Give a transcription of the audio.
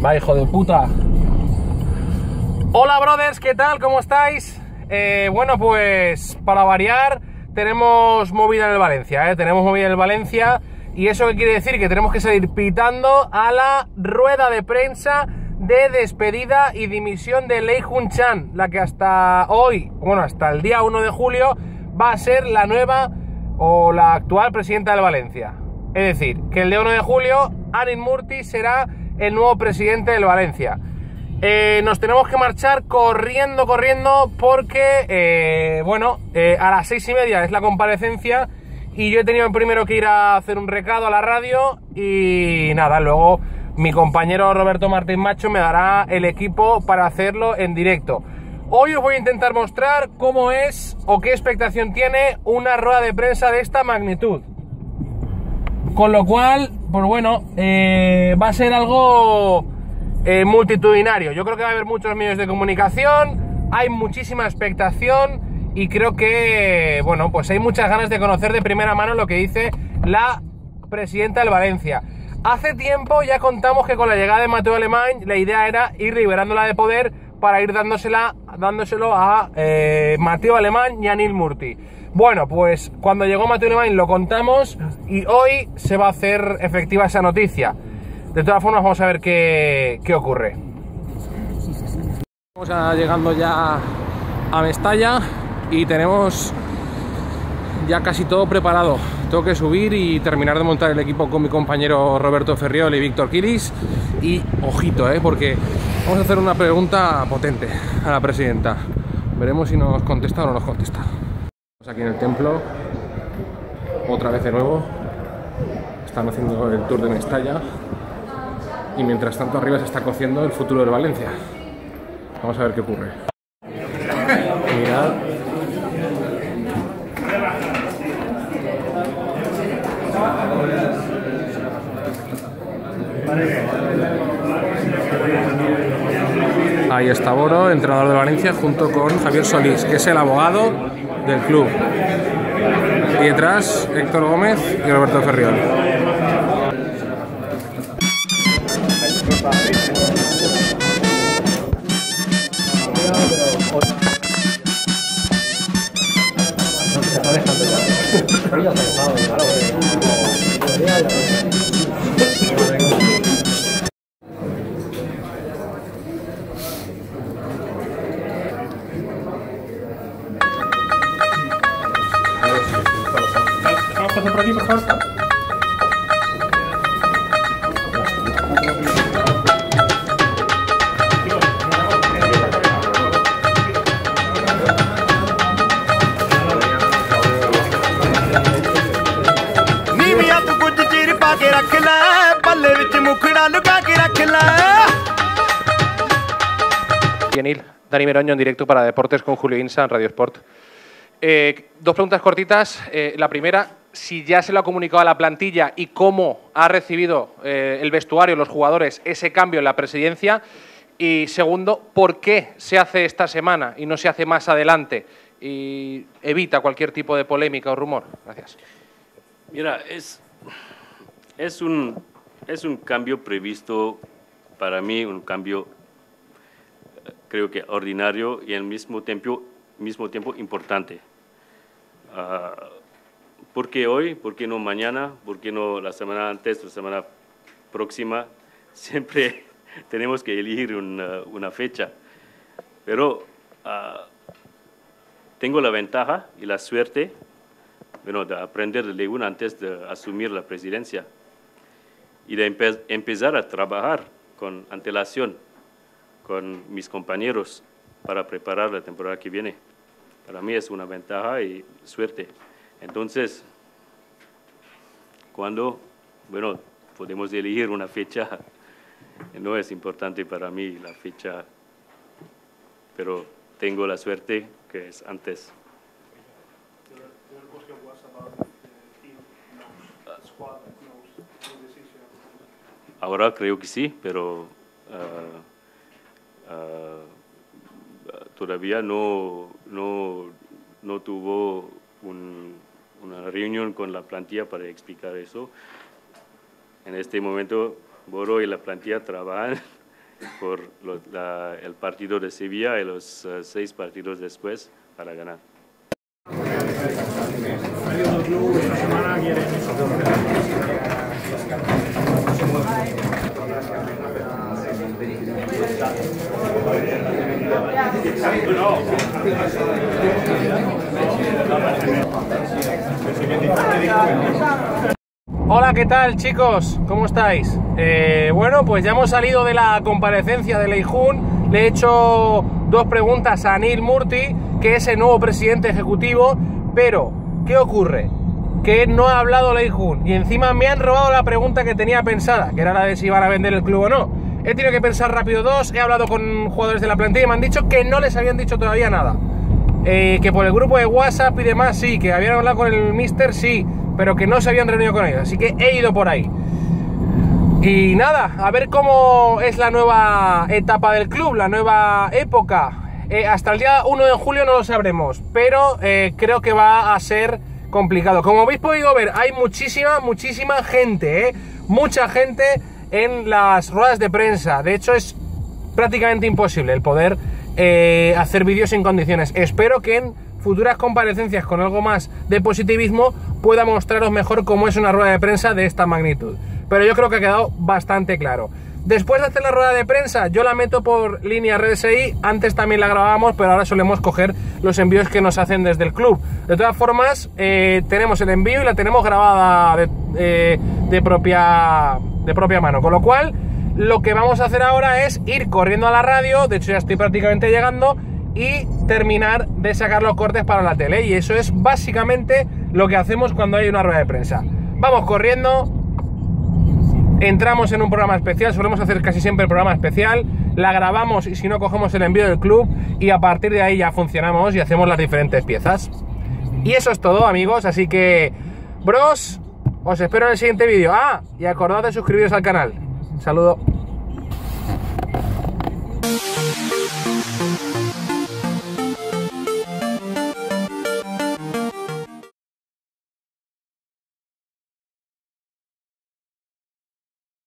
Va, hijo de puta. Hola, brothers, ¿qué tal? ¿Cómo estáis? Bueno, pues para variar, tenemos movida en el Valencia, Tenemos movida en el Valencia. ¿Y eso qué quiere decir? Que tenemos que salir pitando a la rueda de prensa de despedida y dimisión de Lei Jun-chan, la que hasta hoy, bueno, hasta el día 1 de julio, va a ser la nueva o la actual presidenta del Valencia. Es decir, que el día 1 de julio, Anil Murti será el nuevo presidente del Valencia. Nos tenemos que marchar corriendo porque, a las 6:30 es la comparecencia y yo he tenido primero que ir a hacer un recado a la radio y nada, luego mi compañero Roberto Martín Macho me dará el equipo para hacerlo en directo. Hoy os voy a intentar mostrar cómo es o qué expectación tiene una rueda de prensa de esta magnitud. Con lo cual, pues bueno, va a ser algo multitudinario. Yo creo que va a haber muchos medios de comunicación, hay muchísima expectación y creo que, bueno, pues hay muchas ganas de conocer de primera mano lo que dice la presidenta del Valencia. Hace tiempo ya contamos que con la llegada de Mateu Alemany la idea era ir liberándola de poder para ir dándoselo a Mateu Alemany y a Anil Murti. Bueno, pues cuando llegó Mateu Alemany lo contamos y hoy se va a hacer efectiva esa noticia. De todas formas, vamos a ver qué ocurre. Estamos llegando ya a Mestalla y tenemos ya casi todo preparado. Tengo que subir y terminar de montar el equipo con mi compañero Roberto Ferriol y Víctor Quilis. Y ojito, porque vamos a hacer una pregunta potente a la presidenta. Veremos si nos contesta o no nos contesta. Estamos aquí en el templo, otra vez de nuevo. Están haciendo el tour de Mestalla. Y mientras tanto arriba se está cociendo el futuro del Valencia. Vamos a ver qué ocurre. Mirad. Ahí está Boro, entrenador de Valencia, junto con Javier Solís, que es el abogado del club. Y detrás Héctor Gómez y Roberto Ferriol. ¿Vamos a pasar por aquí, por favor? Dani Meroño en directo para Deportes con Julio Insa en Radio Sport. Dos preguntas cortitas. La primera, si ya se lo ha comunicado a la plantilla y cómo ha recibido el vestuario, los jugadores, ese cambio en la presidencia. Y segundo, ¿por qué se hace esta semana y no se hace más adelante? Y evita cualquier tipo de polémica o rumor. Gracias. Mira, es un cambio previsto para mí, un cambio creo que ordinario y al mismo tiempo importante. ¿Por qué hoy? ¿Por qué no mañana? ¿Por qué no la semana antes, la semana próxima? Siempre tenemos que elegir una fecha. Pero tengo la ventaja y la suerte, de aprender de Legun antes de asumir la presidencia y de empezar a trabajar con antelación con mis compañeros para preparar la temporada que viene. Para mí es una ventaja y suerte. Entonces, cuando, podemos elegir una fecha, no es importante para mí la fecha, pero tengo la suerte que es antes. Ahora creo que sí, pero todavía no tuvo una reunión con la plantilla para explicar eso. En este momento, Boro y la plantilla trabajan por el partido de Sevilla y los 6 partidos después para ganar. Hola, ¿qué tal, chicos? ¿Cómo estáis? Bueno, pues ya hemos salido de la comparecencia de Leijun. Le he hecho 2 preguntas a Anil Murthy, que es el nuevo presidente ejecutivo, pero ¿qué ocurre? Que no ha hablado Leijun y encima me han robado la pregunta que tenía pensada, que era la de si iban a vender el club o no. He tenido que pensar rápido 2, he hablado con jugadores de la plantilla y me han dicho que no les habían dicho todavía nada. Que por el grupo de WhatsApp y demás sí, que habían hablado con el Mister sí, pero que no se habían reunido con ellos, así que he ido por ahí. Y nada, a ver cómo es la nueva etapa del club, la nueva época. Hasta el día 1 de julio no lo sabremos, pero creo que va a ser complicado. Como habéis podido ver, hay muchísima gente, mucha gente en las ruedas de prensa. De hecho, es prácticamente imposible el poder hacer vídeos en condiciones. Espero que en futuras comparecencias con algo más de positivismo pueda mostraros mejor cómo es una rueda de prensa de esta magnitud. Pero yo creo que ha quedado bastante claro. Después de hacer la rueda de prensa, yo la meto por línea RSI. Antes también la grabábamos, pero ahora solemos coger los envíos que nos hacen desde el club. De todas formas, tenemos el envío y la tenemos grabada de propia mano. Con lo cual, lo que vamos a hacer ahora es ir corriendo a la radio. De hecho, ya estoy prácticamente llegando. Y terminar de sacar los cortes para la tele. Y eso es básicamente lo que hacemos cuando hay una rueda de prensa. Vamos corriendo. Entramos en un programa especial, solemos hacer casi siempre el programa especial, la grabamos y si no cogemos el envío del club y a partir de ahí ya funcionamos y hacemos las diferentes piezas. Y eso es todo, amigos, así que, bros, os espero en el siguiente vídeo. Ah, y acordad de suscribiros al canal. Saludo.